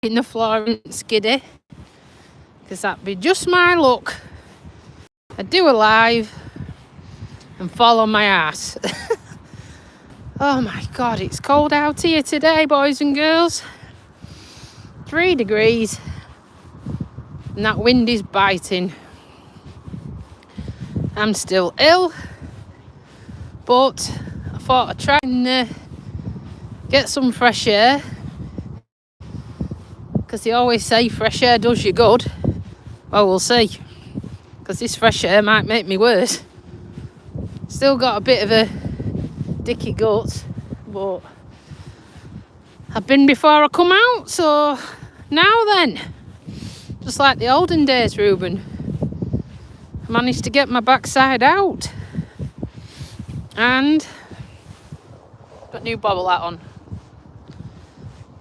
in the floor and skiddy, because that'd be just my luck. I'd do a live and follow my ass. Oh my God, it's cold out here today, boys and girls. 3 degrees, and that wind is biting. I'm still ill, but I thought I'd try and get some fresh air, because they always say fresh air does you good. Well, we'll see, because this fresh air might make me worse. Still got a bit of a dicky gut, but I've been before I come out, so now then, just like the olden days, Ruben, I managed to get my backside out and got new bobble hat on.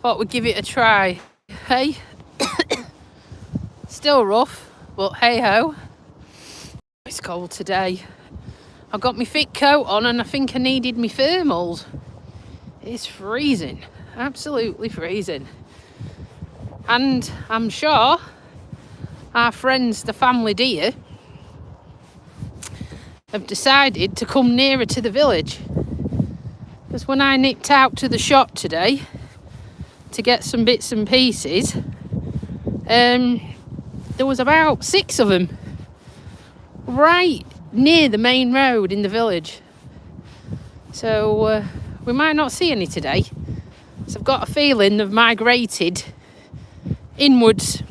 Thought we'd give it a try. Hey, still rough, but hey ho. It's cold today. I've got my thick coat on and I think I needed my thermals. It's freezing, absolutely freezing. And I'm sure our friends, the family deer, have decided to come nearer to the village. Because when I nipped out to the shop today to get some bits and pieces, there was about 6 of them right near the main road in the village. So we might not see any today. So I've got a feeling they've migrated inwards,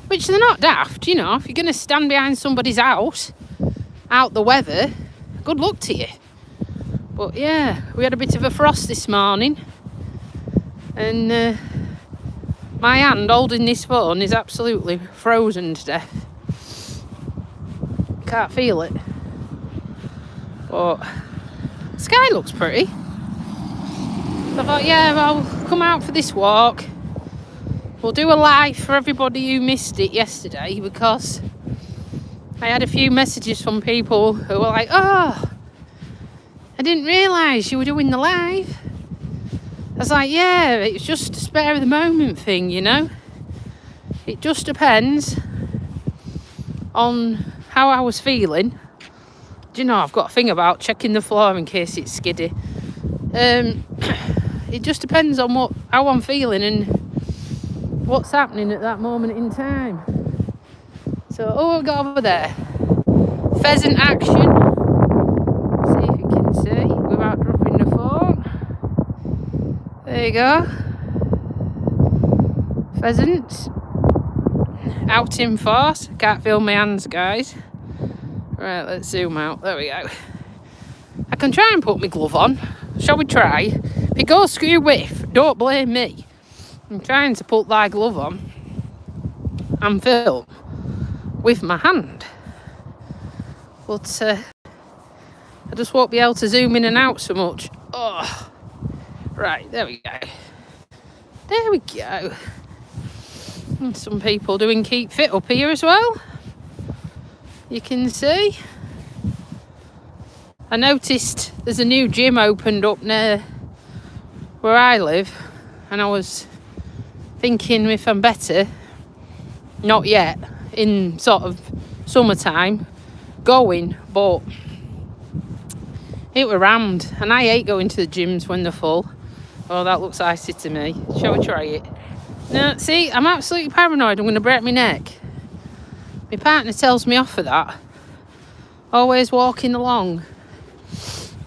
which they're not daft, you know. If you're going to stand behind somebody's house out the weather, good luck to you. But yeah, we had a bit of a frost this morning, and my hand holding this phone is absolutely frozen to death. Can't feel it, but the sky looks pretty. So I thought, yeah, I'll come out for this walk. We'll do a live for everybody who missed it yesterday, because I had a few messages from people who were like, oh, I didn't realise you were doing the live. I was like, yeah, it's just a spare of the moment thing, you know. It just depends on how I was feeling. Do you know, I've got a thing about checking the floor in case it's skiddy. It just depends on how I'm feeling and what's happening at that moment in time. So, oh, we've got over there. Pheasant action. See if you can see without dropping the phone. There you go. Pheasant. Out in force. Can't feel my hands, guys. Right, let's zoom out. There we go. I can try and put my glove on. Shall we try? If it goes screw whiff, don't blame me. I'm trying to put thy glove on and film with my hand. But I just won't be able to zoom in and out so much. Oh, right, there we go. There we go. And some people doing keep fit up here as well. You can see. I noticed there's a new gym opened up near where I live, and I was thinking if I'm better, not yet, in sort of summertime, going, but it were rammed, and I hate going to the gyms when they're full. Oh, that looks icy to me. Shall we try it? No, see, I'm absolutely paranoid I'm going to break my neck. My partner tells me off for that. Always walking along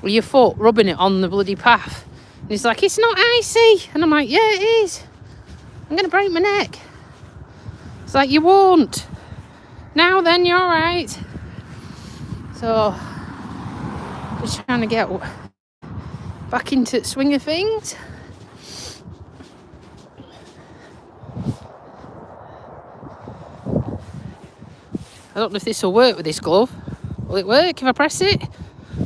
with your foot rubbing it on the bloody path. And he's like, it's not icy. And I'm like, yeah, it is. I'm going to break my neck. It's like, you won't. Now then, you're all right. So, just trying to get back into the swing of things. I don't know if this will work with this glove. Will it work if I press it?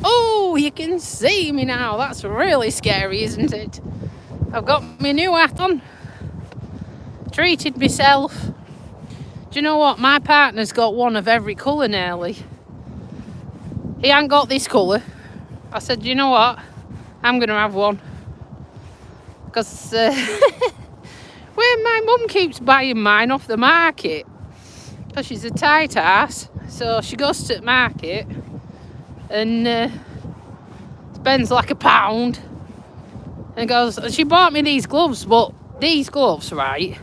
Oh, you can see me now. That's really scary, isn't it? I've got my new hat on. Treated myself. Do you know what? My partner's got one of every colour nearly. He ain't got this colour. I said, you know what? I'm going to have one. Because, well, my mum keeps buying mine off the market because she's a tight ass. So she goes to the market and spends like £1 and goes, and she bought me these gloves, but these gloves, right,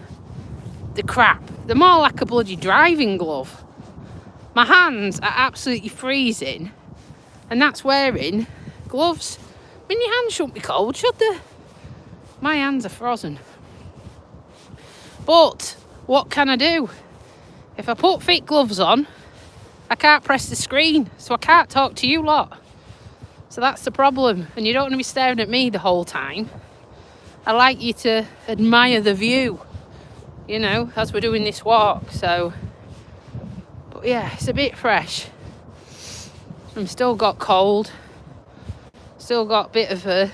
they're crap. They're more like a bloody driving glove. My hands are absolutely freezing, and that's wearing gloves. I mean, your hands shouldn't be cold, should they? My hands are frozen. But what can I do? If I put thick gloves on, I can't press the screen, so I can't talk to you lot. So that's the problem. And you don't want to be staring at me the whole time. I like you to admire the view, you know, as we're doing this walk. So, but yeah, it's a bit fresh. I'm still got cold. Still got a bit of a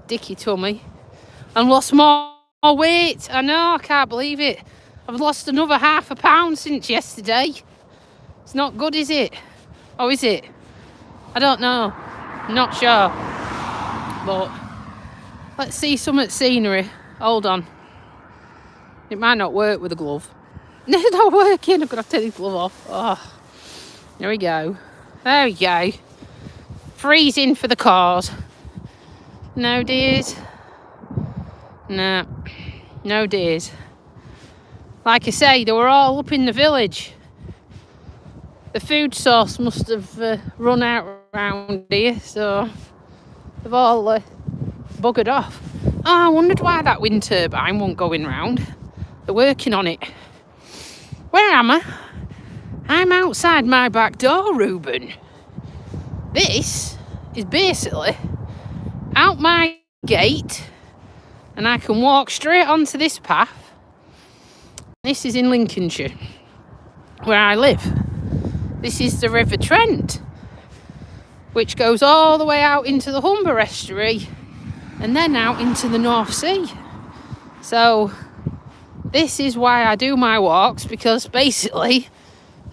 dicky tummy. And lost more weight. I know, I can't believe it. I've lost another £0.5 since yesterday. It's not good, is it? Oh, is it? I don't know. I'm not sure. But let's see some scenery. Hold on. It might not work with a glove. It's not working. I'm going to have to take the glove off. Oh, there we go. There we go. Freezing for the cars. No, dears. No. No, dears. Like I say, they were all up in the village. The food source must have run out around here, so they've all buggered off. Oh, I wondered why that wind turbine wasn't going round. They're working on it. Where am I? I'm outside my back door, Ruben. This is basically out my gate, and I can walk straight onto this path. This is in Lincolnshire, where I live. This is the River Trent, which goes all the way out into the Humber Estuary and then out into the North Sea. So this is why I do my walks, because basically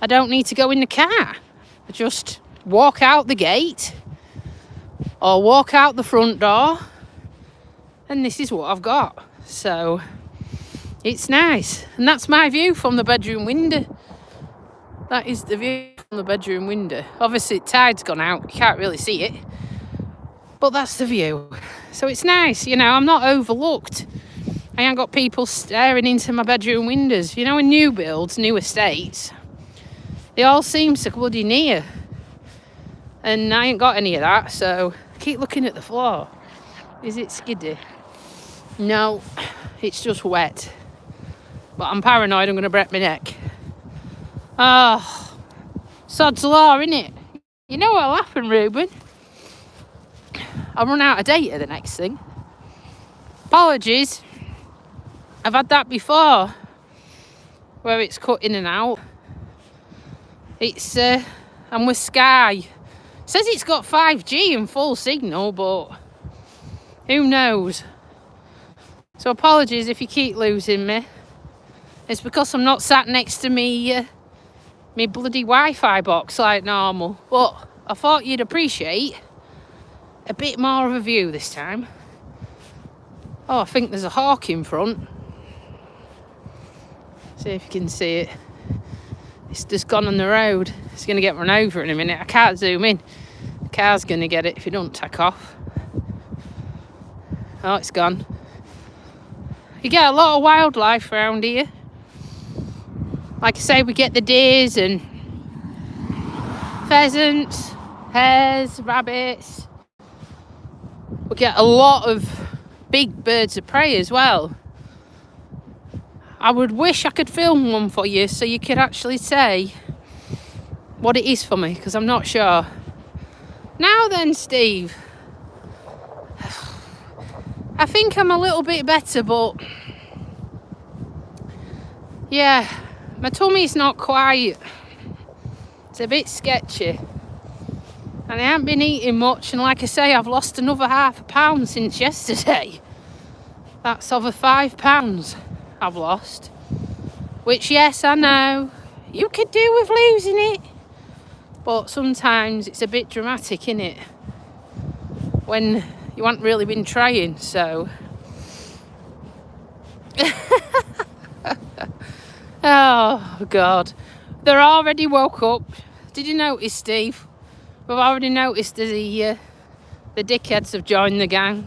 I don't need to go in the car. I just walk out the gate or walk out the front door, and this is what I've got. So it's nice. And that's my view from the bedroom window. That is the view from the bedroom window. Obviously, the tide's gone out. You can't really see it. But that's the view. So it's nice. You know, I'm not overlooked. I ain't got people staring into my bedroom windows. You know, in new builds, new estates, they all seem so bloody near. And I ain't got any of that. So I keep looking at the floor. Is it skiddy? No, it's just wet. But I'm paranoid I'm going to break my neck. Oh, sod's law, innit? You know what'll happen, Ruben? I'll run out of data, the next thing. Apologies. I've had that before, where it's cut in and out. It's, I'm with Sky. It says it's got 5G and full signal, but who knows? So apologies if you keep losing me. It's because I'm not sat next to me bloody Wi-Fi box like normal. But I thought you'd appreciate a bit more of a view this time. Oh, I think there's a hawk in front. See if you can see it. It's just gone on the road. It's going to get run over in a minute. I can't zoom in. The car's going to get it if you don't take off. Oh, it's gone. You get a lot of wildlife around here. Like I say, we get the deers and pheasants, hares, rabbits. We get a lot of big birds of prey as well. I would wish I could film one for you so you could actually say what it is for me, because I'm not sure. Now then, Steve. I think I'm a little bit better, but yeah, my tummy's not quite. It's a bit sketchy. And I haven't been eating much, and like I say, I've lost another £0.5 since yesterday. That's over £5 I've lost. Which, yes, I know, you could do with losing it. But sometimes it's a bit dramatic, innit? When you haven't really been trying, so. Oh, God. They're already woke up. Did you notice, Steve? We've already noticed the dickheads have joined the gang.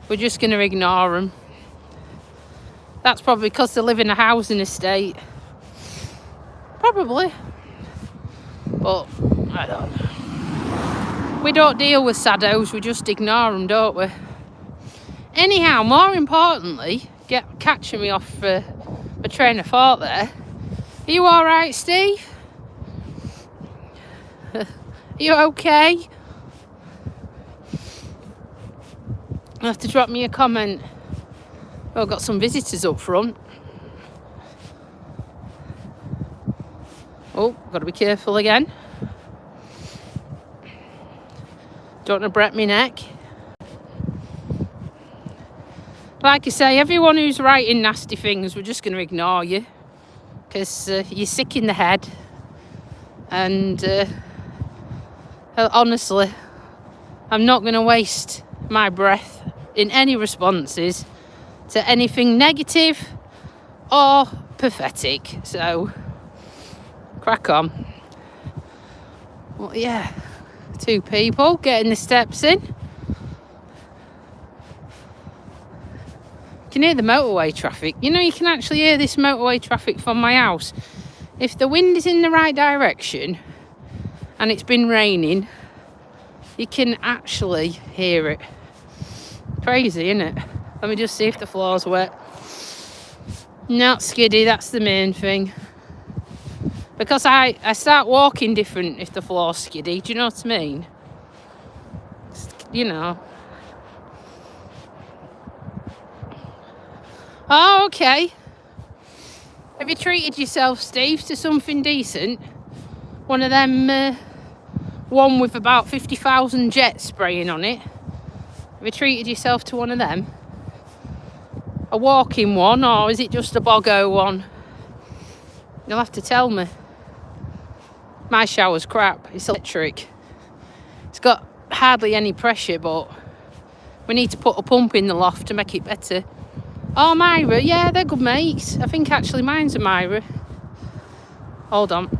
We're just going to ignore them. That's probably because they live in a housing estate. Probably. But, I don't know. We don't deal with saddos, we just ignore them, don't we? Anyhow, more importantly, catching me off a train of thought there. Are you alright, Steve? Are you okay? You'll have to drop me a comment. Well, I've got some visitors up front. Oh, got to be careful again. Don't want to break my neck. Like I say, everyone who's writing nasty things, we're just going to ignore you. Because you're sick in the head. And honestly, I'm not going to waste my breath in any responses to anything negative or pathetic. So, crack on. Well, yeah, 2 people getting the steps in. You can hear the motorway traffic. You know, you can actually hear this motorway traffic from my house. If the wind is in the right direction and it's been raining, you can actually hear it. Crazy, isn't it? Let me just see if the floor's wet. Not skiddy, that's the main thing. Because I start walking different if the floor's skiddy. Do you know what I mean? You know. Oh, okay. Have you treated yourself, Steve, to something decent? One of them, one with about 50,000 jets spraying on it. Have you treated yourself to one of them? A walking one, or is it just a boggo one? You'll have to tell me. My shower's crap. It's electric. It's got hardly any pressure, but we need to put a pump in the loft to make it better. Oh, Myra, yeah, they're good mates. I think actually mine's a Myra. Hold on.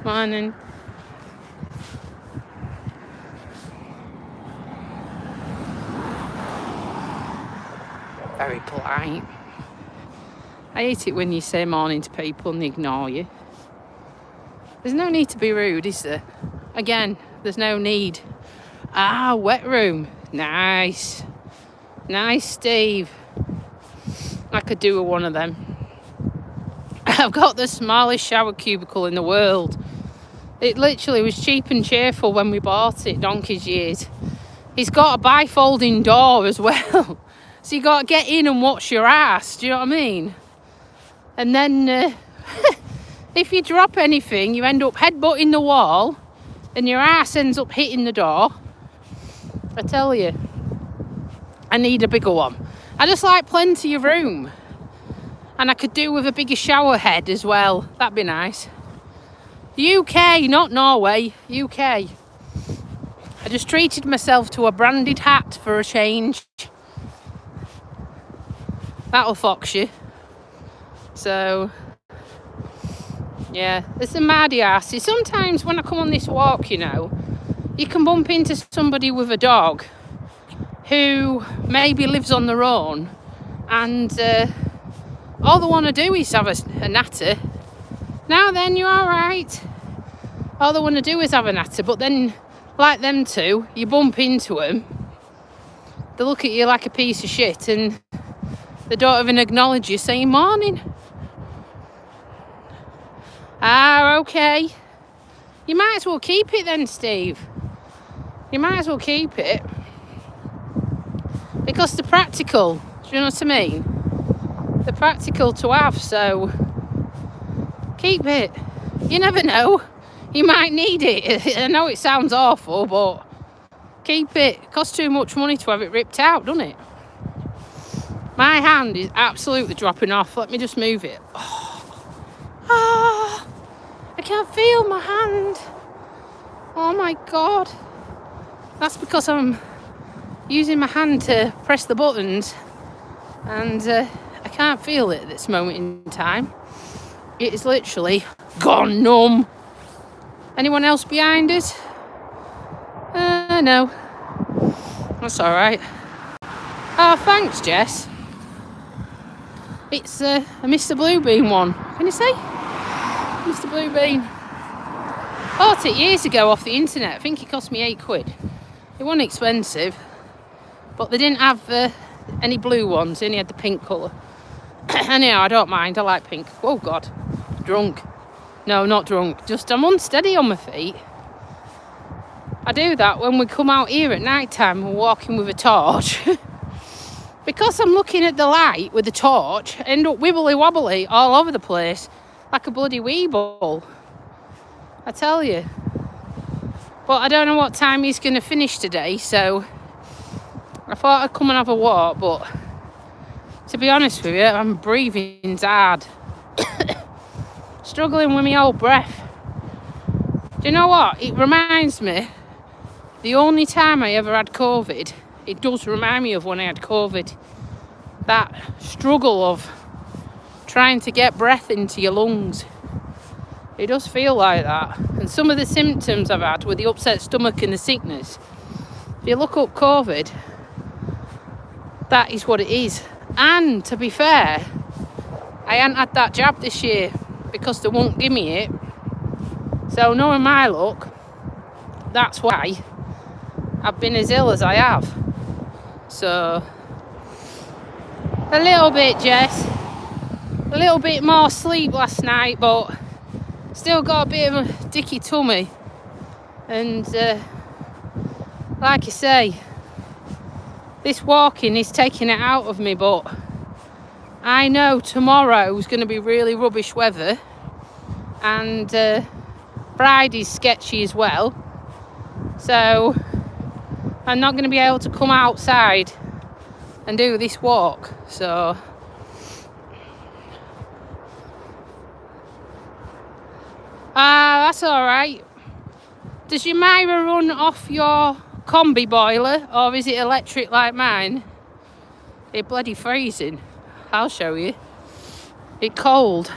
Morning. Very polite. I hate it when you say morning to people and they ignore you. There's no need to be rude, is there? Again, there's no need. Ah, wet room. Nice. Nice, Steve. I could do with one of them. I've got the smallest shower cubicle in the world. It literally was cheap and cheerful when we bought it, donkey's years. It's got a bifolding door as well. So you got to get in and watch your ass, do you know what I mean? And then if you drop anything, you end up headbutting the wall and your ass ends up hitting the door. I tell you, I need a bigger one. I just like plenty of room. And I could do with a bigger shower head as well. That'd be nice. UK, not Norway. UK. I just treated myself to a branded hat for a change. That'll fox you. So, yeah, there's some mardy asses. Sometimes when I come on this walk, you know, you can bump into somebody with a dog who maybe lives on their own and all they want to do is have a natter. Now then, you're all right. All they want to do is have a natter, but then, like them two, you bump into them, they look at you like a piece of shit and they don't even acknowledge you saying morning. Ah, okay. You might as well keep it then, Steve. You might as well keep it. Because they're practical. Do you know what I mean? They're practical to have, so keep it. You never know. You might need it. I know it sounds awful, but keep it. It costs too much money to have it ripped out, doesn't it? My hand is absolutely dropping off. Let me just move it. Oh, I can't feel my hand. Oh my God. That's because I'm using my hand to press the buttons, and I can't feel it at this moment in time. It is literally gone numb. Anyone else behind us? No. That's all right. Oh, thanks, Jess. It's a Mr. Bluebeam one. Can you see? Mr. Bluebeam. Bought it years ago off the internet. I think it cost me £8. It wasn't expensive, but they didn't have any blue ones. They only had the pink colour. Anyhow, I don't mind. I like pink. Oh, God. Drunk. No, not drunk. Just I'm unsteady on my feet. I do that when we come out here at night time and walking with a torch. Because I'm looking at the light with the torch, I end up wibbly wobbly all over the place like a bloody weeble. I tell you. But I don't know what time he's going to finish today, so I thought I'd come and have a walk, but to be honest with you, I'm breathing hard. Struggling with my old breath. Do you know what? It reminds me, the only time I ever had COVID, it does remind me of when I had COVID. That struggle of trying to get breath into your lungs. It does feel like that. And some of the symptoms I've had with the upset stomach and the sickness, if you look up COVID, that is what it is. And to be fair, I hadn't had that jab this year because they won't give me it. So knowing my luck, that's why I've been as ill as I have. So a little bit, Jess. A little bit more sleep last night, but still got a bit of a dicky tummy. And like I say, this walking is taking it out of me, but I know tomorrow is going to be really rubbish weather, and Friday's sketchy as well, so I'm not going to be able to come outside and do this walk. So that's all right. Does your Mira run off your combi boiler, or is it electric like mine? It's bloody freezing. I'll show you. It's cold.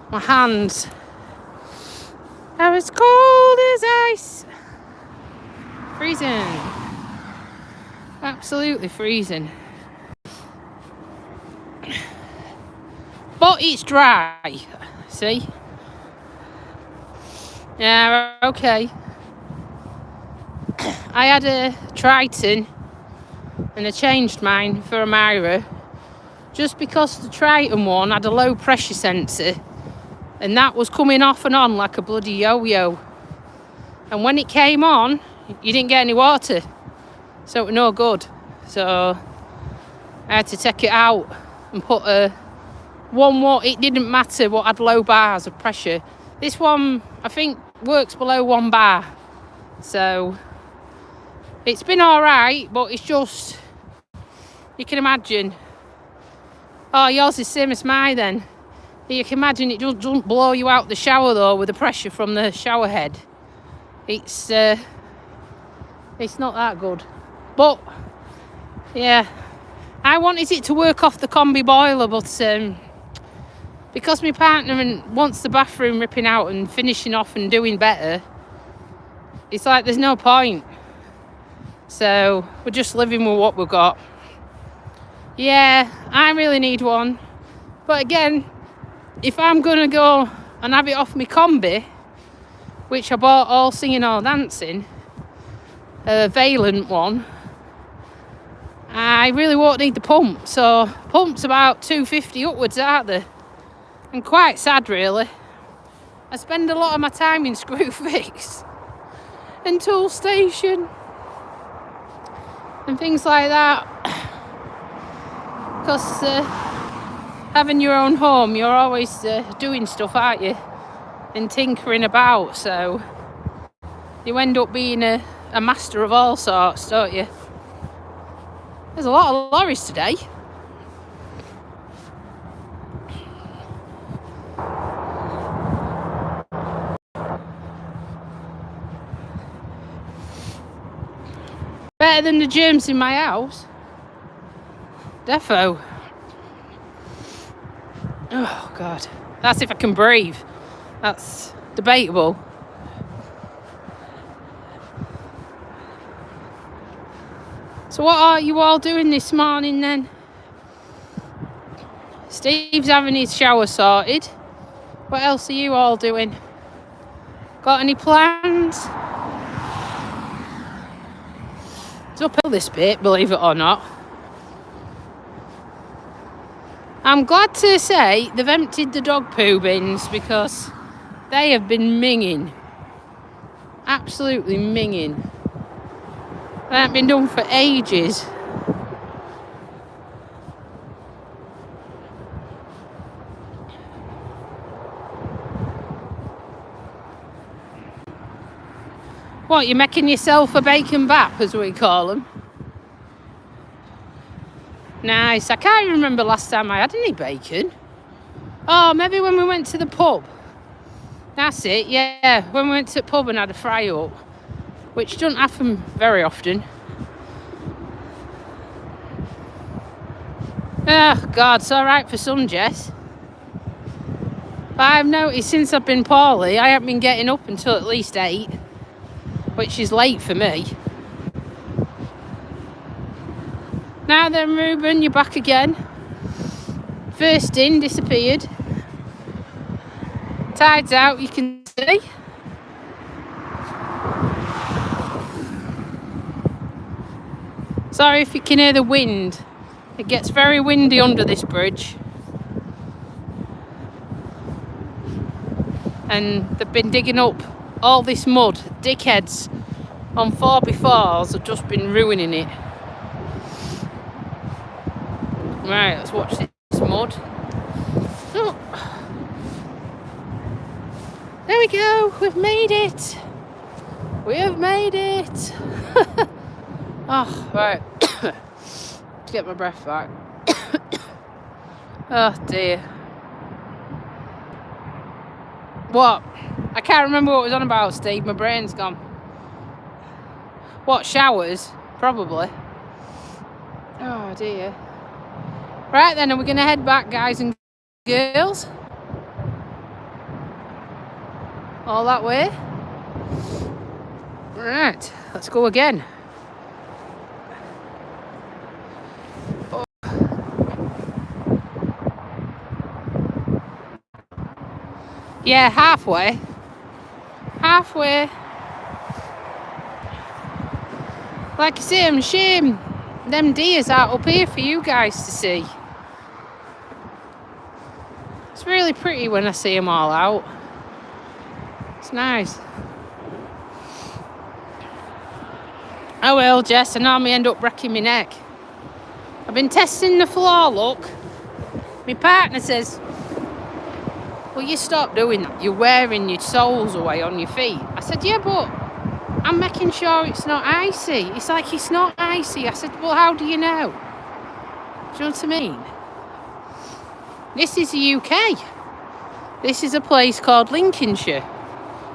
My hands are as cold as ice. Freezing. Absolutely freezing. But it's dry. See? Yeah, okay. I had a Triton and I changed mine for a Mira just because the Triton one had a low pressure sensor and that was coming off and on like a bloody yo-yo. And when it came on, you didn't get any water. So it was no good. So I had to take it out and put a one watt. It didn't matter what had low bars of pressure. This one, I think, works below 1 bar. So it's been all right, but it's just, you can imagine. Oh, yours is same as mine then. You can imagine it just doesn't blow you out the shower though with the pressure from the shower head. It's not that good. But yeah, I wanted it to work off the combi boiler, but because my partner wants the bathroom ripping out and finishing off and doing better, it's like there's no point. So we're just living with what we've got. Yeah, I really need one. But again, if I'm going to go and have it off my combi, which I bought all singing, all dancing, a Valent one, I really won't need the pump. So pump's about £250 upwards, aren't they? And quite sad, really. I spend a lot of my time in Screwfix and Toolstation and things like that. Because having your own home, you're always doing stuff, aren't you? And tinkering about, so you end up being a master of all sorts, don't you? There's a lot of lorries today. Better than the germs in my house. Defo. Oh, God. That's if I can breathe. That's debatable. So what are you all doing this morning then? Steve's having his shower sorted. What else are you all doing? Got any plans? It's uphill this bit, believe it or not. I'm glad to say they've emptied the dog poo bins because they have been minging. Absolutely minging. They haven't been done for ages. What, you're making yourself a bacon bap, as we call them? Nice. I can't remember last time I had any bacon. Oh, maybe when we went to the pub. That's it, yeah. When we went to the pub and had a fry up, which doesn't happen very often. Oh, God, it's all right for some, Jess. But I've noticed since I've been poorly, I haven't been getting up until at least 8, which is late for me. Now then, Ruben, you're back again. First in, disappeared. Tide's out, you can see. Sorry if you can hear the wind. It gets very windy under this bridge. And they've been digging up all this mud. Dickheads on 4x4s have just been ruining it. Right, let's watch this mud. Oh. There we go, we've made it. We have made it. Oh, right. To get my breath back. Oh dear. What? I can't remember what it was on about, Steve. My brain's gone. What, showers? Probably. Oh dear. Right then, are we going to head back, guys and girls? All that way? Right, let's go again. Oh. Yeah, halfway. Halfway. Like I say, I'm ashamed them deers aren't up here for you guys to see. It's really pretty when I see them all out. It's nice. Oh well, Jess, I normally end up breaking my neck. I've been testing the floor, look. My partner says, well, you stop doing that. You're wearing your soles away on your feet. I said, yeah, but I'm making sure it's not icy. It's like, it's not icy. I said, well, how do you know? Do you know what I mean? This is the UK. This is a place called Lincolnshire,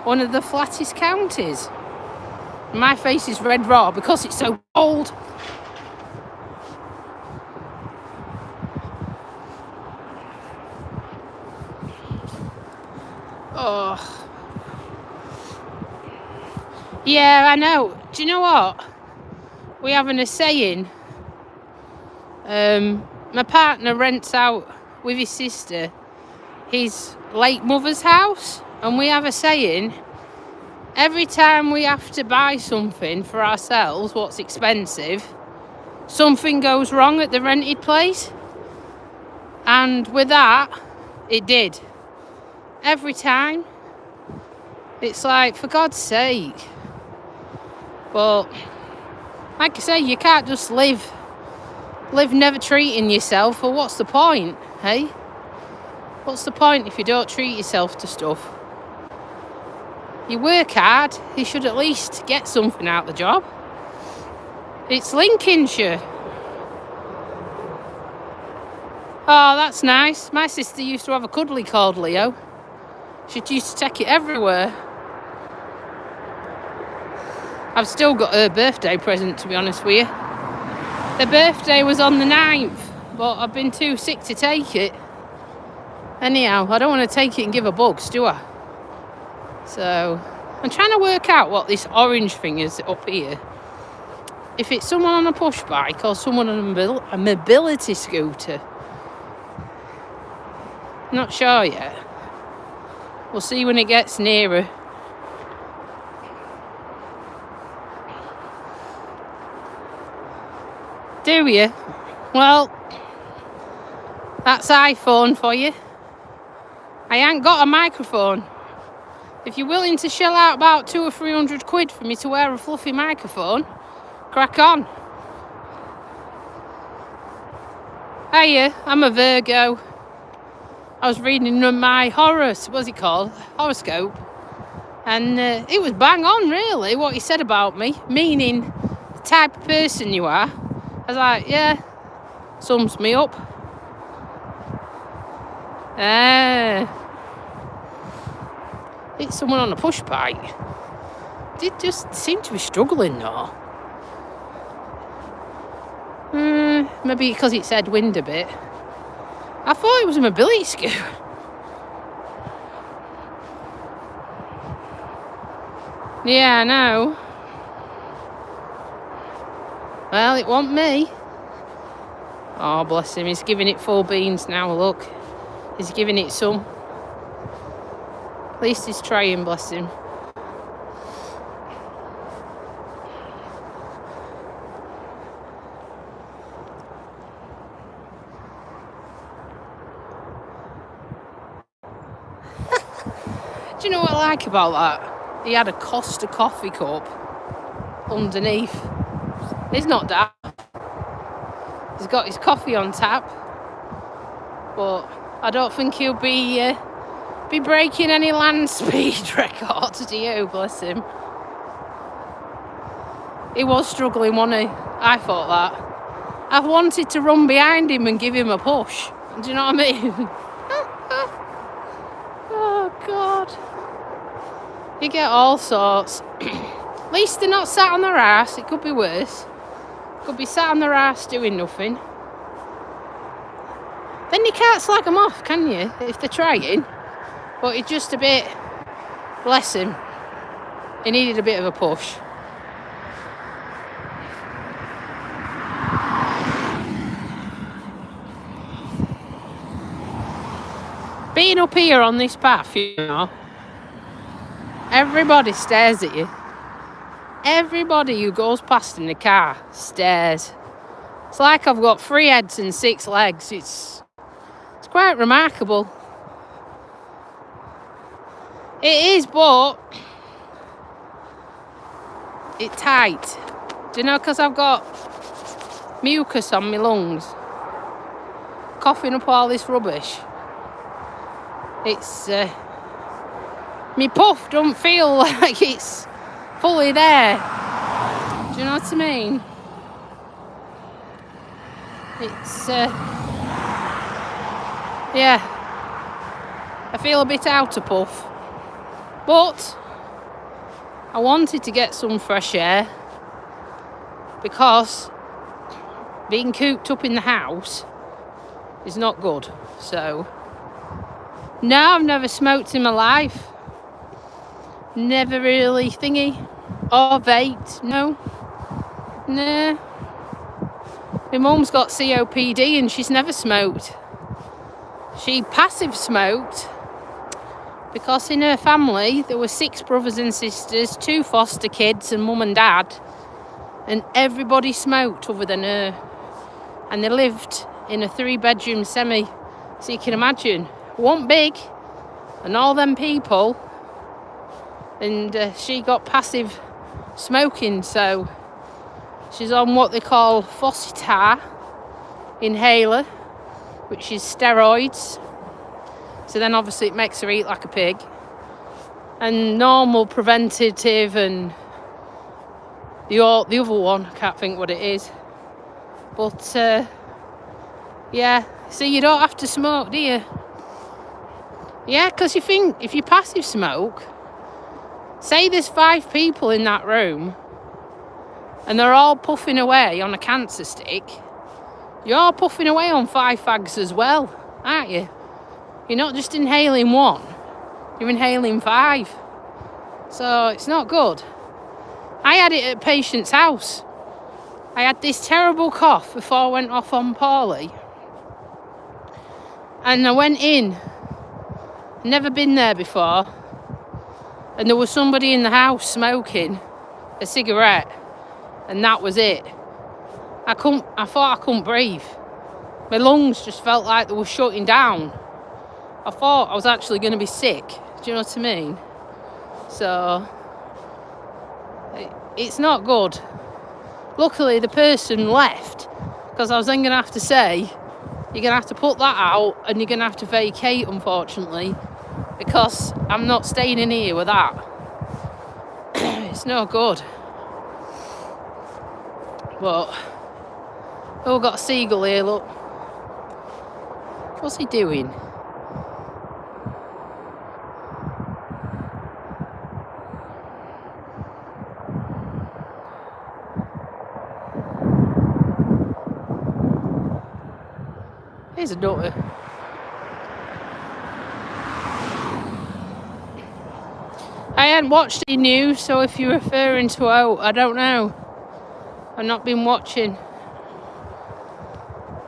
one of the flattest counties. My face is red raw because it's so cold. Oh. Yeah, I know. Do you know what? We're having a saying. My partner rents out with his sister his late mother's house, and we have a saying. Every time we have to buy something for ourselves, what's expensive, something goes wrong at the rented place. And with that, it did. Every time. It's like, for God's sake. But, like I say, you can't just live never treating yourself. Well, what's the point, hey? What's the point if you don't treat yourself to stuff? You work hard, you should at least get something out of the job. It's Lincolnshire. Oh, that's nice. My sister used to have a cuddly called Leo. She used to take it everywhere. I've still got her birthday present, to be honest with you. Her birthday was on the 9th, but I've been too sick to take it. Anyhow, I don't want to take it and give her bugs, do I? So, I'm trying to work out what this orange thing is up here. If it's someone on a push bike or someone on a mobility scooter. Not sure yet. We'll see when it gets nearer. Do you? Well, that's iPhone for you. I ain't got a microphone. If you're willing to shell out about 200 or 300 quid for me to wear a fluffy microphone, crack on. Hiya, I'm a Virgo. I was reading my horoscope, and it was bang on, really, what he said about me, meaning the type of person you are. I was like, yeah, sums me up. It's someone on a push bike. They just seem to be struggling though. Maybe because it's headwind a bit. I thought it was a mobility scooter. Yeah, I know. Well, it wasn't me. Oh, bless him. He's giving it full beans now, look. He's giving it some. At least he's trying, bless him. Do you know what I like about that? He had a Costa coffee cup underneath. He's not daft. He's got his coffee on tap, but I don't think he'll be breaking any land speed records, do you? Bless him. He was struggling, wasn't he? I thought that. I wanted to run behind him and give him a push. Do you know what I mean? Oh, God. You get all sorts. At least they're not sat on their arse. It could be worse. Could be sat on their arse doing nothing. Then you can't slag them off, can you? If they're trying. But it's just a bit... Bless him. He needed a bit of a push. Being up here on this path, you know, everybody stares at you. Everybody who goes past in the car stares. It's like I've got 3 heads and 6 legs. It's quite remarkable. It is, but it's tight. Do you know, because I've got mucus on my lungs, coughing up all this rubbish. It's my puff don't feel like it's fully there. Do you know what I mean? It's yeah, I feel a bit out of puff, but I wanted to get some fresh air because being cooped up in the house is not good. So no, I've never smoked in my life. Never really thingy. Or vaped. No. Nah. My mum's got COPD and she's never smoked. She passive smoked because in her family there were 6 brothers and sisters, 2 foster kids and mum and dad. And everybody smoked other than her. And they lived in a 3-bedroom semi. So you can imagine. Wasn't big, and all them people, and she got passive smoking, so she's on what they call Fossitar inhaler, which is steroids. So then obviously it makes her eat like a pig, and normal preventative, and the other one, I can't think what it is, but yeah, so you don't have to smoke, do you? Yeah, because you think if you passive smoke, say there's 5 people in that room, and they're all puffing away on a cancer stick, you're all puffing away on 5 fags as well, aren't you? You're not just inhaling 1, you're inhaling 5. So it's not good. I had it at a patient's house. I had this terrible cough before I went off on poorly. And I went in, never been there before, and there was somebody in the house smoking a cigarette, and that was it. I thought I couldn't breathe. My lungs just felt like they were shutting down. I thought I was actually going to be sick. Do you know what I mean? So, it's not good. Luckily, the person left, because I was then going to have to say, you're going to have to put that out and you're going to have to vacate, unfortunately, because I'm not staying in here with that. It's no good. But, oh, we've got a seagull here, look. What's he doing? Here's a daughter. I hadn't watched the news, so if you're referring to out, I don't know. I've not been watching.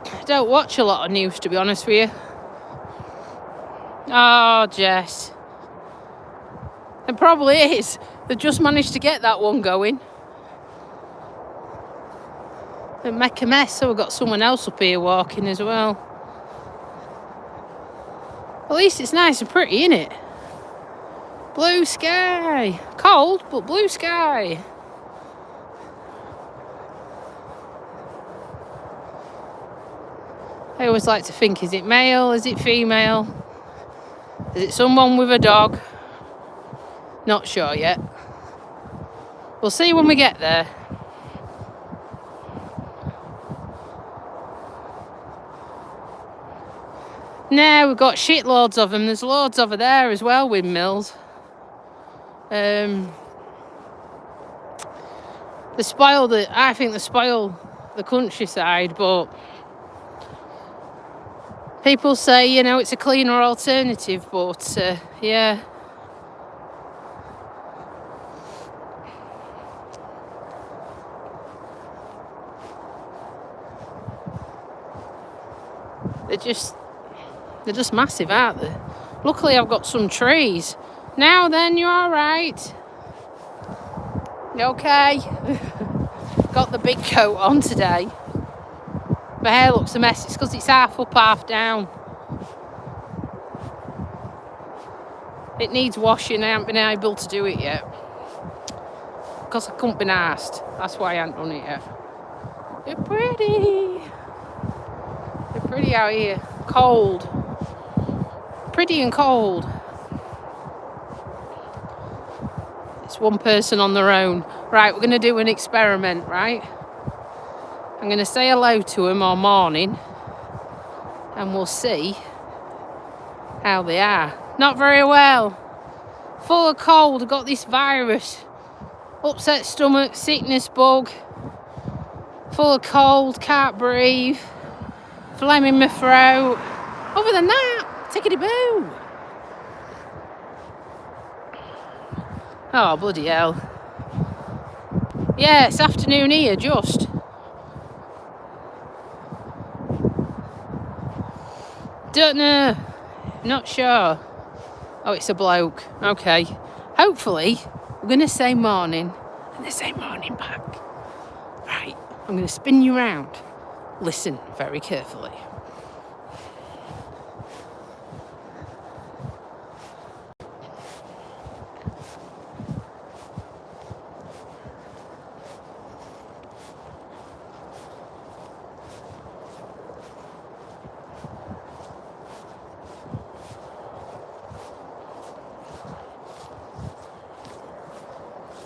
I don't watch a lot of news, to be honest with you. Oh, Jess. It probably is. They've just managed to get that one going. And make a mess, so we've got someone else up here walking as well. At least it's nice and pretty, isn't it? Blue sky. Cold, but blue sky. I always like to think, is it male? Is it female? Is it someone with a dog? Not sure yet. We'll see when we get there. Now we've got shitloads of them. There's loads over there as well, windmills. I think they spoil the countryside, but people say, you know, it's a cleaner alternative, but yeah. They're just massive, aren't they? Luckily I've got some trees. Now then, you're alright. You okay? Got the big coat on today. My hair looks a mess. It's because it's half up, half down. It needs washing. I haven't been able to do it yet. Because I couldn't be asked. That's why I haven't done it yet. They're pretty. They're pretty out here. Cold. Pretty and cold. It's one person on their own. Right, we're going to do an experiment, right? I'm going to say hello to him all morning. And we'll see how they are. Not very well. Full of cold. Got this virus. Upset stomach, sickness bug. Full of cold, can't breathe. Phlegm in my throat. Other than that, tickety-boo. Oh, bloody hell. Yeah, it's afternoon here, just. Don't know. Not sure. Oh, it's a bloke. Okay. Hopefully, we're going to say morning, and they say morning back. Right, I'm going to spin you around. Listen very carefully.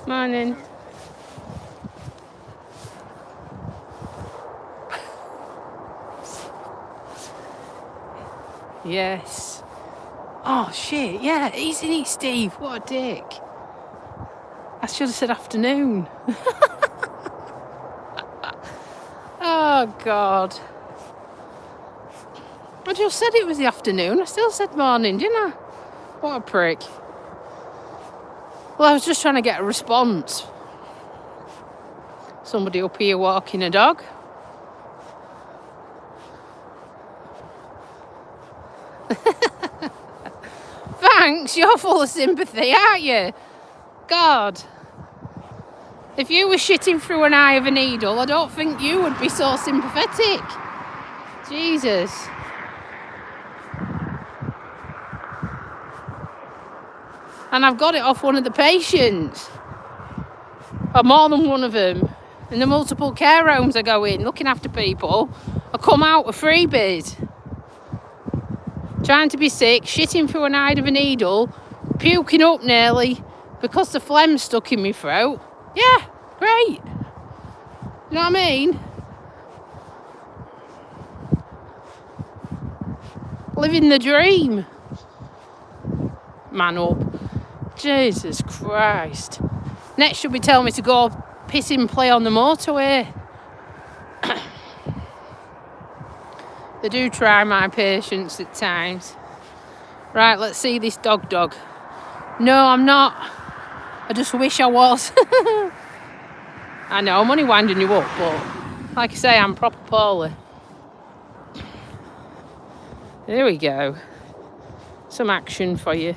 Morning. Yes. Oh shit, yeah, isn't he, Steve? What a dick. I should have said afternoon. Oh, God. I just said it was the afternoon. I still said morning, didn't I? What a prick. Well, I was just trying to get a response. Somebody up here walking a dog. Thanks, you're full of sympathy, aren't you? God. If you were shitting through an eye of a needle, I don't think you would be so sympathetic. Jesus. And I've got it off one of the patients. Or more than one of them. In the multiple care homes I go in, looking after people, I come out with freebies. Trying to be sick, shitting through an eye of a needle, puking up nearly because the phlegm stuck in my throat. Yeah, great. You know what I mean? Living the dream. Man up. Jesus Christ. Next she'll be telling me to go piss and play on the motorway. They do try my patience at times. Right, let's see this dog. No, I'm not. I just wish I was. I know, I'm only winding you up, but like I say, I'm proper poorly. There we go. Some action for you.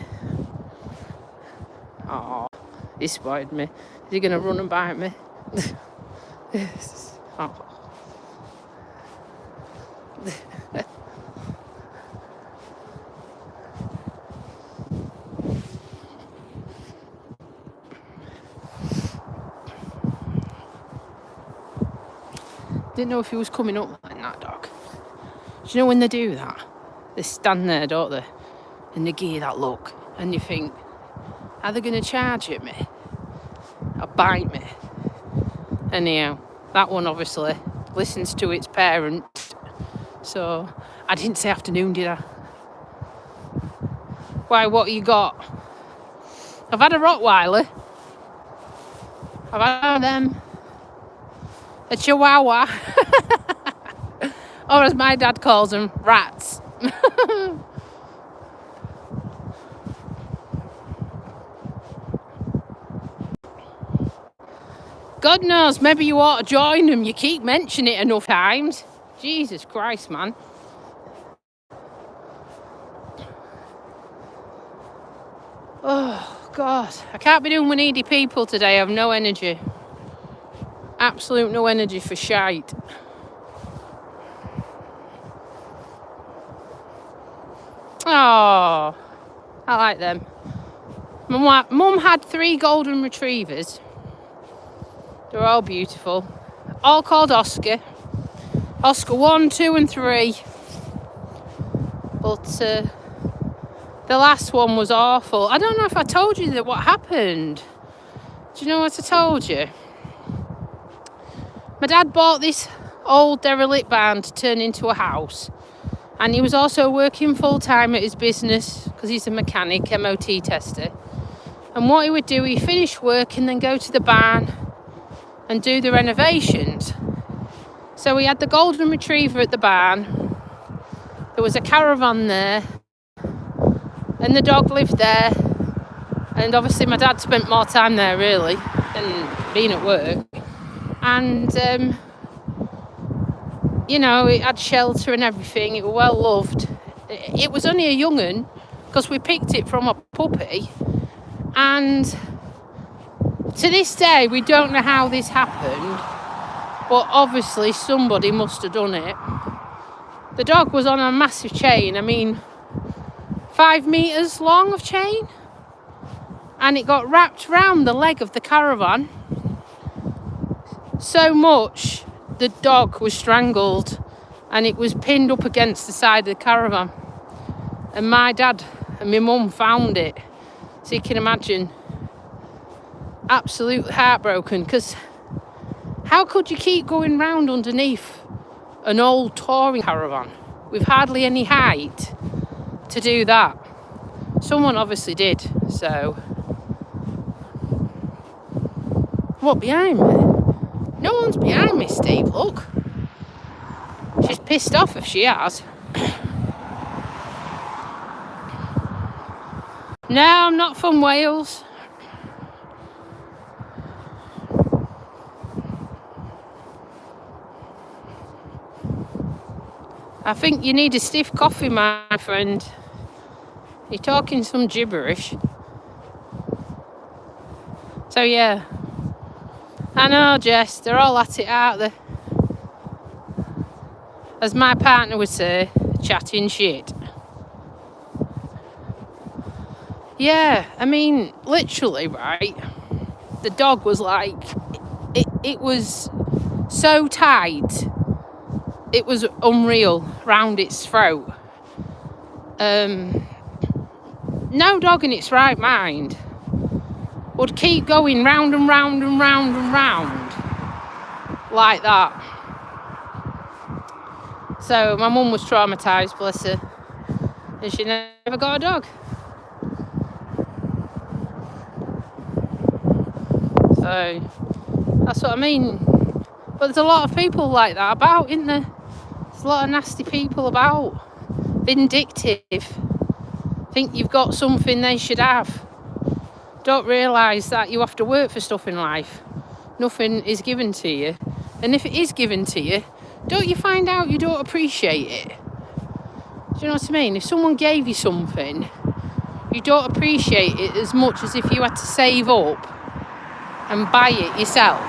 Oh, he spotted me. Is he going to run and bite me? Oh. Didn't know if he was coming up like that, dog. Do you know when they do that? They stand there, don't they? And they give you that look. And you think, are they going to charge at me? Or bite me? Anyhow, that one obviously listens to its parent. So, I didn't say afternoon, did I? Why, what you got? I've had a Rottweiler. I've had them. A Chihuahua. Or as my dad calls them, rats. God knows, maybe you ought to join them. You keep mentioning it enough times. Jesus Christ, man. Oh, God. I can't be doing with needy people today. I have no energy. Absolute no energy for shite. Oh, I like them. Mum had 3 golden retrievers. They're all beautiful. All called Oscar. Oscar 1, 2 and 3. But the last one was awful. I don't know if I told you that what happened. Do you know what I told you? My dad bought this old derelict barn to turn into a house. And he was also working full-time at his business because he's a mechanic, MOT tester. And what he would do, he'd finish work and then go to the barn and do the renovations. So we had the golden retriever at the barn. There was a caravan there. And the dog lived there. And obviously my dad spent more time there, really, than being at work. And, you know, it had shelter and everything. It was well loved. It was only a young un, because we picked it from a puppy. And to this day, we don't know how this happened. But obviously somebody must have done it. The dog was on a massive chain. I mean, 5 meters long of chain. And it got wrapped round the leg of the caravan. So much the dog was strangled and it was pinned up against the side of the caravan. And my dad and my mum found it. So you can imagine, absolute heartbroken, because how could you keep going round underneath an old touring caravan with hardly any height to do that? Someone obviously did. So what, behind me? No one's behind me, Steve, look. She's pissed off if she has. No, I'm not from Wales. I think you need a stiff coffee, my friend. You're talking some gibberish. So yeah, I know, Jess, they're all at it out there. As my partner would say, chatting shit. Yeah, I mean, literally, right? The dog was like, it was so tight. It was unreal round its throat. No dog in its right mind would keep going round and round and round and round like that. So my mum was traumatised, bless her, and she never got a dog. So that's what I mean. But there's a lot of people like that about, isn't there? There's a lot of nasty people about. Vindictive. Think you've got something they should have. Don't realise that you have to work for stuff in life. Nothing is given to you. And if it is given to you, don't you find out you don't appreciate it? Do you know what I mean? If someone gave you something, you don't appreciate it as much as if you had to save up and buy it yourself.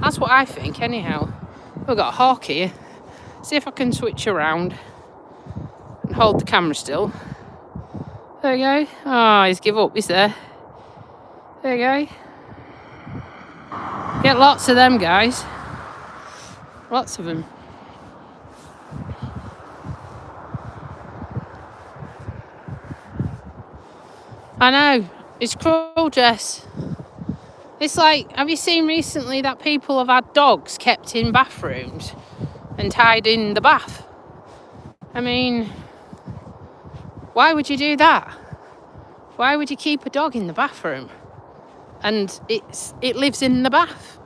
That's what I think, anyhow. We've got a hawk here. See if I can switch around and hold the camera still. There we go. Oh, he's give up, is there? There you go. Get lots of them, guys. Lots of them. I know. It's cruel, Jess. It's like, have you seen recently that people have had dogs kept in bathrooms and tied in the bath? I mean, why would you do that? Why would you keep a dog in the bathroom? And it lives in the bath.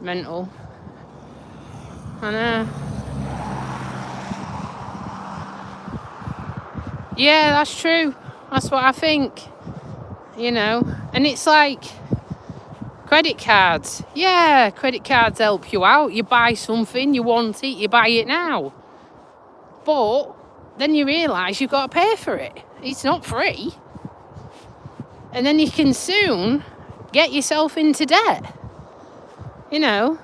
Mental. I know. Yeah, that's true. That's what I think. You know, and it's like credit cards. Yeah, credit cards help you out. You buy something, you want it, you buy it now. But then you realise you've got to pay for it. It's not free. And then you can soon get yourself into debt. You know.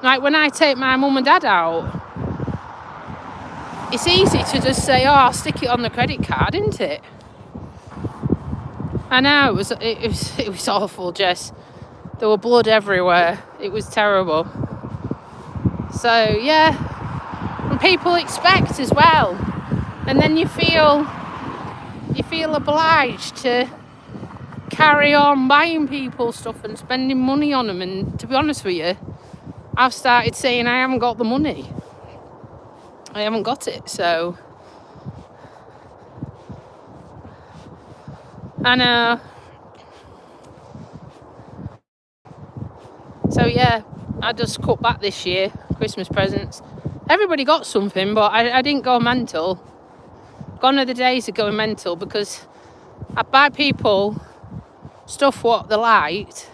Like when I take my mum and dad out, it's easy to just say, oh, I'll stick it on the credit card, isn't it? I know, it was awful, Jess. There were blood everywhere. It was terrible. So, yeah. And people expect as well. And then you feel obliged to carry on buying people stuff and spending money on them. And to be honest with you, I've started saying I haven't got the money. I haven't got it, so I know. So yeah, I just cut back this year, Christmas presents. Everybody got something, but I didn't go mental. Gone are the days of going mental, because I buy people stuff what they liked,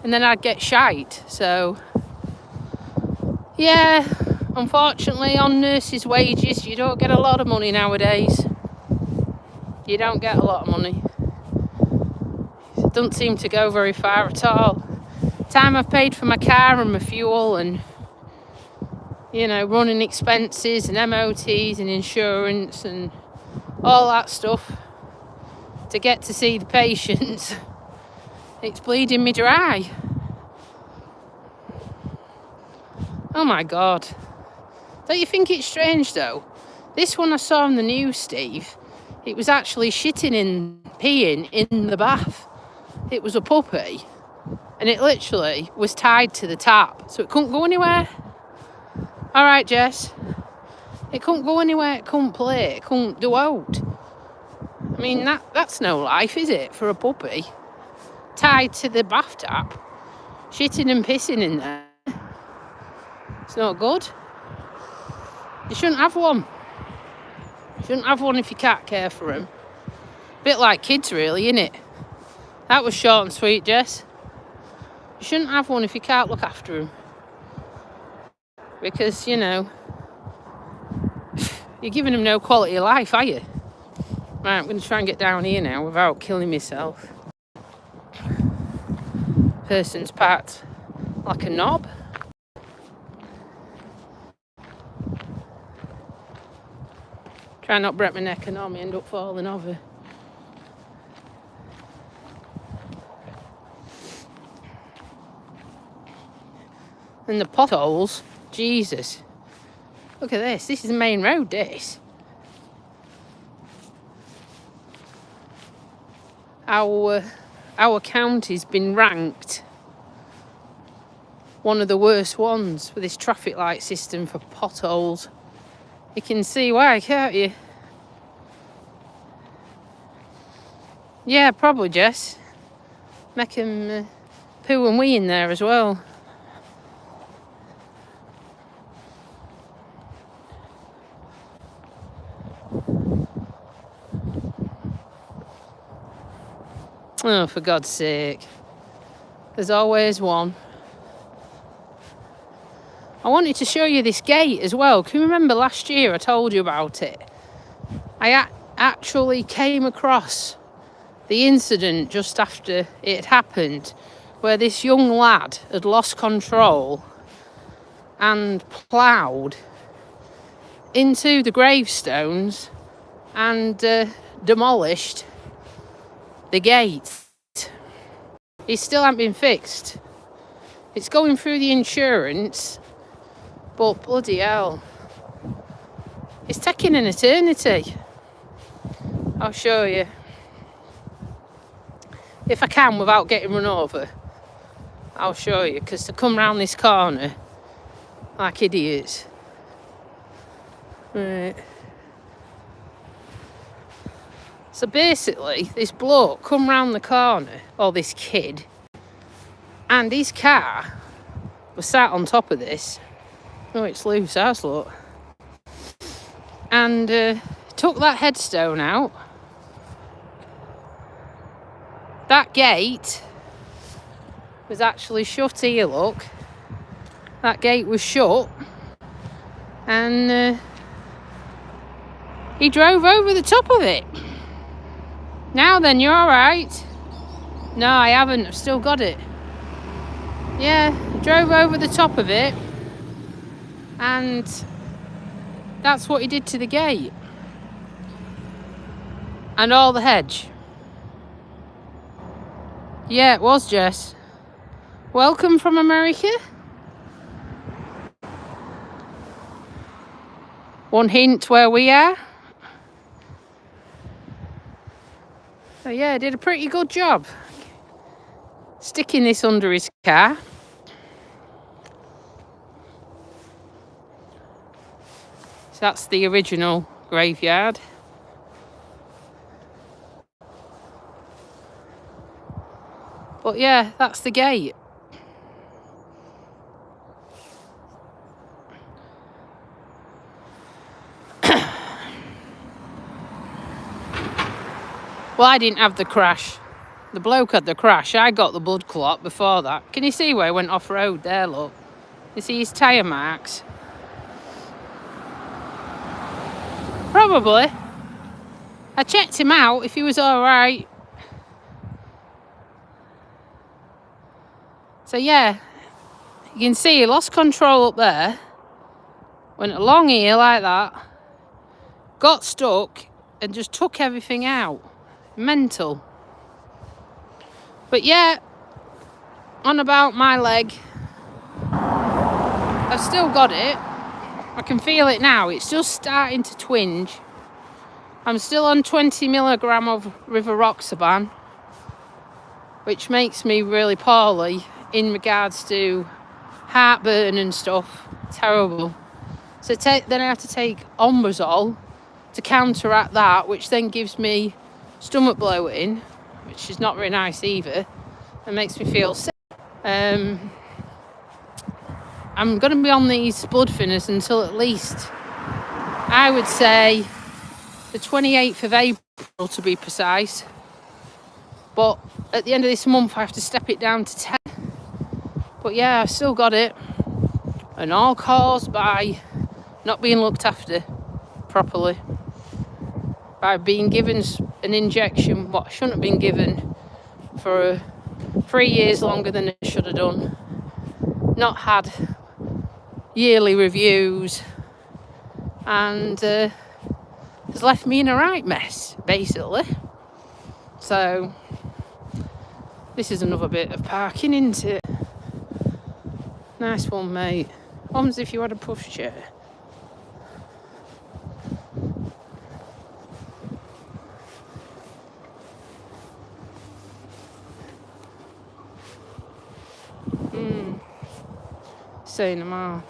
and then I'd get shite. So yeah, unfortunately on nurses' wages you don't get a lot of money nowadays. You don't get a lot of money. It doesn't seem to go very far at all. Time I've paid for my car and my fuel and, you know, running expenses and MOTs and insurance and all that stuff to get to see the patients, it's bleeding me dry. Oh my God. Don't you think it's strange though? This one I saw on the news, Steve, it was actually peeing in the bath. It was a puppy, and it literally was tied to the tap, so it couldn't go anywhere. All right, Jess. It couldn't go anywhere, it couldn't play, it couldn't do out. I mean, that's no life, is it, for a puppy? Tied to the bath tap, shitting and pissing in there. It's not good. You shouldn't have one. You shouldn't have one if you can't care for them. Bit like kids, really, innit? That was short and sweet, Jess. You shouldn't have one if you can't look after them. Because, you know, you're giving them no quality of life, are you? Right, I'm going to try and get down here now without killing myself. Person's parked like a knob. Try not to break my neck and arm, end up falling over. And the potholes, Jesus. Look at this. This is the main road, this. Our county's been ranked one of the worst ones with this traffic light system for potholes. You can see why, can't you? Yeah, probably, Jess. Make them poo and wee in there as well. Oh, for God's sake. There's always one. I wanted to show you this gate as well. Can you remember last year I told you about it? I actually came across the incident just after it had happened, where this young lad had lost control and ploughed into the gravestones and demolished the gate. It still hasn't been fixed. It's going through the insurance, but bloody hell, it's taking an eternity. I'll show you. If I can without getting run over, I'll show you, because to come round this corner like idiots. Right. So basically, this bloke come round the corner, or this kid, and his car was sat on top of this. Oh, it's loose, ours, look. And took that headstone out. That gate was actually shut here, look. That gate was shut. And he drove over the top of it. Now then, you're alright. No, I haven't. I've still got it. Yeah, drove over the top of it. And that's what he did to the gate. And all the hedge. Yeah, it was, Jess. Welcome from America. One hint where we are. So yeah, I did a pretty good job sticking this under his car. So that's the original graveyard. But yeah, that's the gate. Well, I didn't have the crash. The bloke had the crash. I got the blood clot before that. Can you see where he went off road there, look? You see his tyre marks? Probably. I checked him out if he was alright. So yeah, you can see he lost control up there. Went along here like that. Got stuck and just took everything out. Mental. But yeah, on about my leg, I've still got it. I can feel it now. It's just starting to twinge. I'm still on 20 milligram of Rivaroxaban, which makes me really poorly in regards to heartburn and stuff. Terrible. So then I have to take Omeprazole to counteract that, which then gives me stomach bloating, which is not very nice either, and makes me feel sick. And I'm going to be on these blood thinners until at least, I would say, the 28th of April to be precise. But at the end of this month I have to step it down to 10. But yeah, I've still got it. And all caused by not being looked after properly. By being given an injection what I shouldn't have been given for 3 years longer than I should have done. Not had yearly reviews. And has left me in a right mess, basically. So this is another bit of parking, isn't it? Nice one, mate. Almost if you had a push chair. Say no more.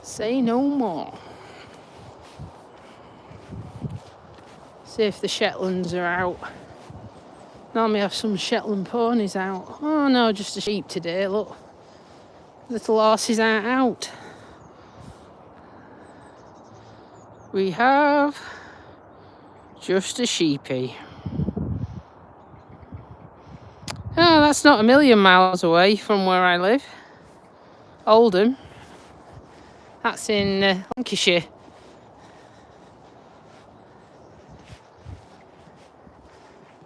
Say no more. See if the Shetlands are out. Normally have some Shetland ponies out. Oh no, just a sheep today, look. Little horses aren't out. We have just a sheepy. Oh, that's not a million miles away from where I live. Oldham. That's in Lancashire.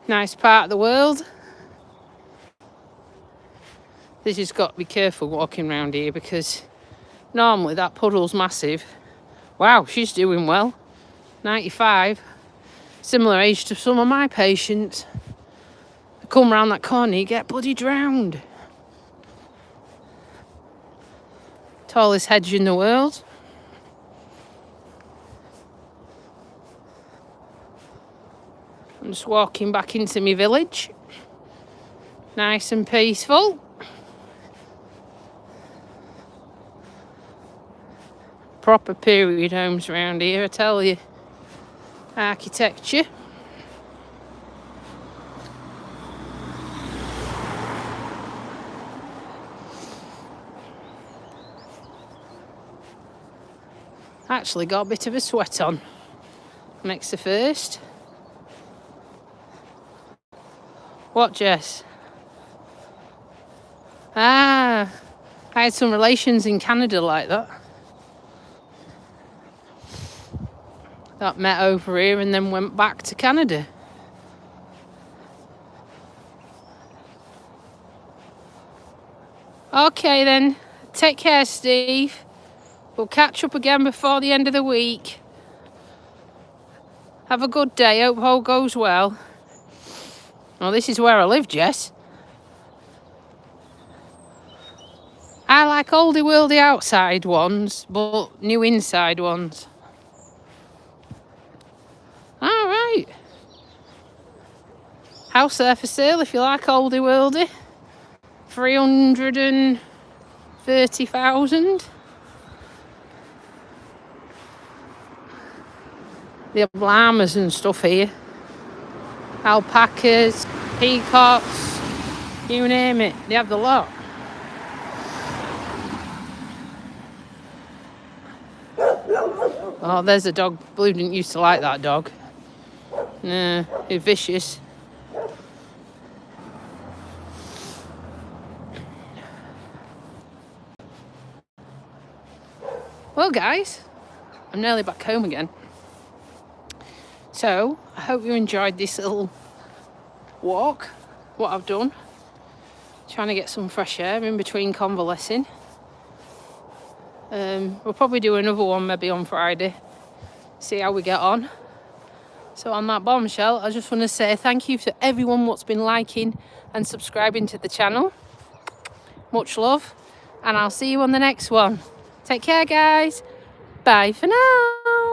Nice part of the world. They just got to be careful walking around here because normally that puddle's massive. Wow, she's doing well. 95. Similar age to some of my patients. They come round that corner, you get bloody drowned. Tallest hedge in the world. I'm just walking back into my village. Nice and peaceful. Proper period homes around here, I tell you. Architecture. Actually got a bit of a sweat on. Makes the first. What, Jess? Ah, I had some relations in Canada like that. That met over here and then went back to Canada. Okay then, take care, Steve. We'll catch up again before the end of the week. Have a good day, hope all goes well. Well, this is where I live, Jess. I like oldie worldy outside ones, but new inside ones. Alright. House there for sale if you like oldie worldy. 330,000. They have llamas and stuff here. Alpacas, peacocks, you name it. They have the lot. Oh, there's a dog. Blue didn't used to like that dog. No, he's vicious. Well, guys, I'm nearly back home again. So, I hope you enjoyed this little walk, what I've done. Trying to get some fresh air in between convalescing. We'll probably do another one maybe on Friday. See how we get on. So on that bombshell, I just want to say thank you to everyone what's been liking and subscribing to the channel. Much love. And I'll see you on the next one. Take care, guys. Bye for now.